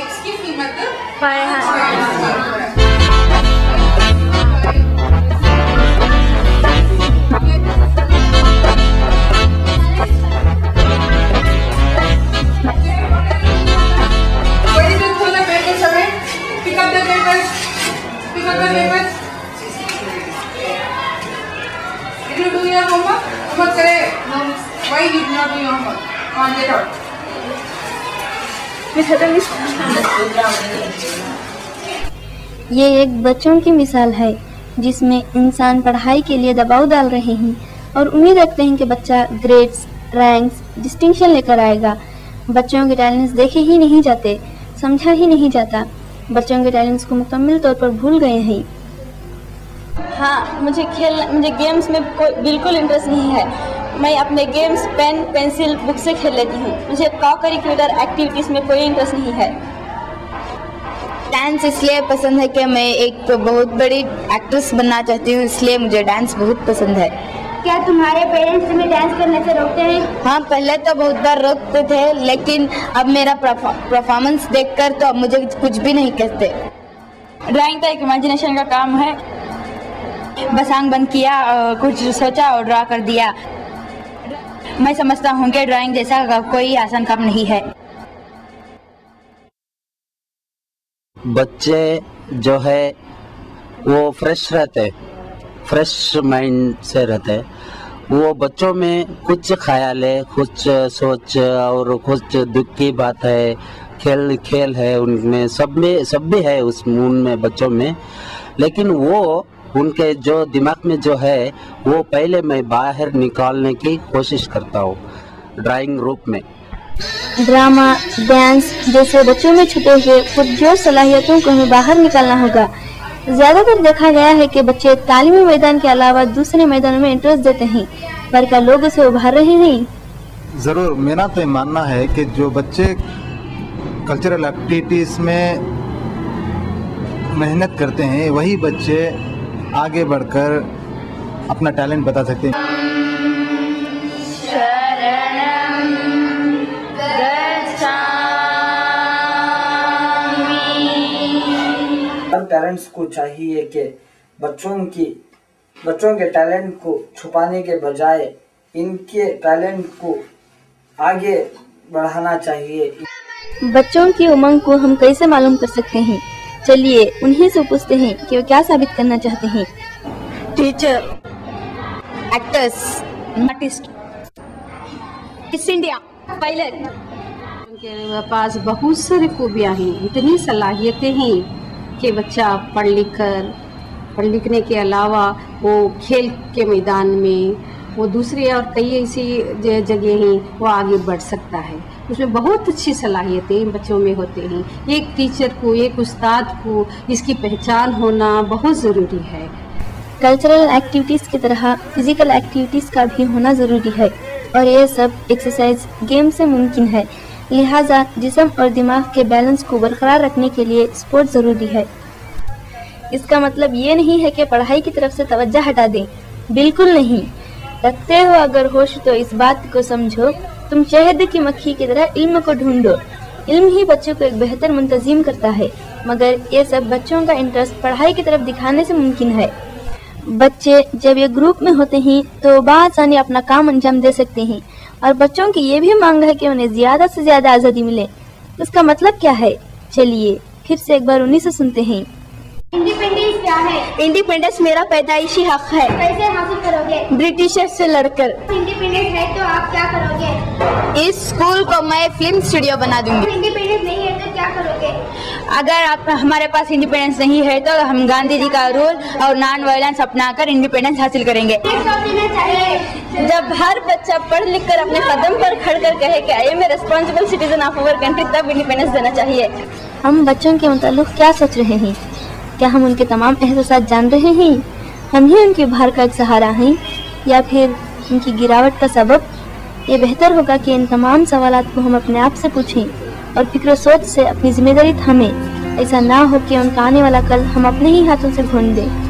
X की कीमत 500। Why did you not do your homework? Come on, get out. ये एक बच्चों की मिसाल है जिसमें इंसान पढ़ाई के लिए दबाव डाल रहे हैं और उम्मीद रखते हैं कि बच्चा ग्रेड्स, रैंक्स, डिस्टिंक्शन लेकर आएगा। बच्चों के टैलेंट्स देखे ही नहीं जाते, समझा ही नहीं जाता। बच्चों के टैलेंट्स को मुकम्मल तौर पर भूल गए हैं। हाँ, मुझे गेम्स में बिल्कुल इंटरेस्ट नहीं है। मैं अपने गेम्स पेन, पेंसिल, बुक से खेल लेती हूँ। मुझे को-करिकुलर एक्टिविटीज़ में कोई इंटरेस्ट नहीं है। डांस इसलिए पसंद है कि मैं एक बहुत बड़ी एक्ट्रेस बनना चाहती हूँ, इसलिए मुझे डांस बहुत पसंद है। क्या तुम्हारे पेरेंट्स तुम्हें डांस करने से रोकते हैं? हाँ, पहले तो बहुत बार रोकते थे, लेकिन अब मेरा परफॉर्मेंस देखकर तो अब मुझे कुछ भी नहीं कहते। ड्राइंग तो एक इमेजिनेशन का काम है। बस आंख बंद किया, कुछ सोचा और ड्रा कर दिया। मैं समझता हूँ कि ड्राइंग जैसा कोई आसान काम नहीं है। बच्चे जो है वो फ्रेश रहते, फ्रेश माइंड से रहते। वो बच्चों में कुछ ख्याल है, कुछ सोच और कुछ दुख की बात है, खेल है उनमें, सब भी है उनमें बच्चों में। लेकिन वो उनके जो दिमाग में जो है वो पहले मैं बाहर निकालने की कोशिश करता हूँ ड्राइंग रूप में। ड्रामा, डांस जैसे बच्चों में छुपे हुए पुरजोर सलाहियतों को हमें बाहर निकालना होगा। ज्यादातर देखा गया है कि बच्चे तालीमी मैदान के अलावा दूसरे मैदानों में इंटरेस्ट देते हैं, पर क्या लोग उसे उभार रहे हैं? जरूर, मेरा तो मानना है कि जो बच्चे कल्चरल एक्टिविटीज में मेहनत करते हैं वही बच्चे आगे बढ़कर अपना टैलेंट बता सकते हैं। हर पेरेंट्स को चाहिए कि बच्चों के टैलेंट को छुपाने के बजाय इनके टैलेंट को आगे बढ़ाना चाहिए। बच्चों की उमंग को हम कैसे मालूम कर सकते हैं? चलिए उन्हीं से पूछते हैं कि वो क्या साबित करना चाहते हैं। Teacher, actors, artist, miss India, pilot. उनके पास बहुत सारी खूबियाँ हैं, इतनी सलाहियतें हैं कि बच्चा पढ़ लिखने के अलावा वो खेल के मैदान में वो दूसरी और कई ऐसी जगह हैं वो आगे बढ़ सकता है। उसमें बहुत अच्छी सलाहियतें बच्चों में होते हैं। एक टीचर को, एक उस्ताद को इसकी पहचान होना बहुत ज़रूरी है। कल्चरल एक्टिविटीज़ की तरह फिजिकल एक्टिविटीज़ का भी होना ज़रूरी है और ये सब एक्सरसाइज, गेम से मुमकिन है। लिहाजा जिस्म और दिमाग के बैलेंस को बरकरार रखने के लिए स्पोर्ट ज़रूरी है। इसका मतलब ये नहीं है कि पढ़ाई की तरफ से तवज्जो हटा दें, बिल्कुल नहीं। रखते हो अगर होश तो इस बात को समझो, तुम शहद की मक्खी की तरह इल्म को ढूंढो। इल्म ही बच्चों को एक बेहतर मुंतजिम करता है, मगर ये सब बच्चों का इंटरेस्ट पढ़ाई की तरफ दिखाने से मुमकिन है। बच्चे जब ये ग्रुप में होते हैं तो बआसानी अपना काम अंजाम दे सकते हैं और बच्चों की ये भी मांग है कि उन्हें ज्यादा से ज्यादा आज़ादी मिले। उसका मतलब क्या है? चलिए फिर से एक बार उन्हीं से सुनते हैं। इंडिपेंडेंस क्या है? इंडिपेंडेंस मेरा पैदाइशी हक है। कैसे हासिल करोगे? ब्रिटिशर्स से लड़कर। इंडिपेंडेंस है तो आप क्या करोगे? इस स्कूल को मैं फिल्म स्टूडियो बना दूंगी। इंडिपेंडेंस नहीं है तो क्या करोगे? अगर आप हमारे पास इंडिपेंडेंस नहीं है तो हम गांधी जी का रूल और नॉन वायलेंस अपनाकर इंडिपेंडेंस हासिल करेंगे। जब हर बच्चा पढ़ लिख कर अपने कदम पर खड़ कर कहे कि I am a responsible citizen of our country, तब इंडिपेंडेंस देना चाहिए। हम बच्चों के मुताल्लिक क्या सोच रहे हैं? क्या हम उनके तमाम एहसास जान रहे हैं? हम ही उनकी भार का एक सहारा हैं या फिर उनकी गिरावट का सबब? ये बेहतर होगा कि इन तमाम सवालात को हम अपने आप से पूछें और फिक्र सोच से अपनी जिम्मेदारी थामें। ऐसा ना हो कि उनका आने वाला कल हम अपने ही हाथों से भून दें।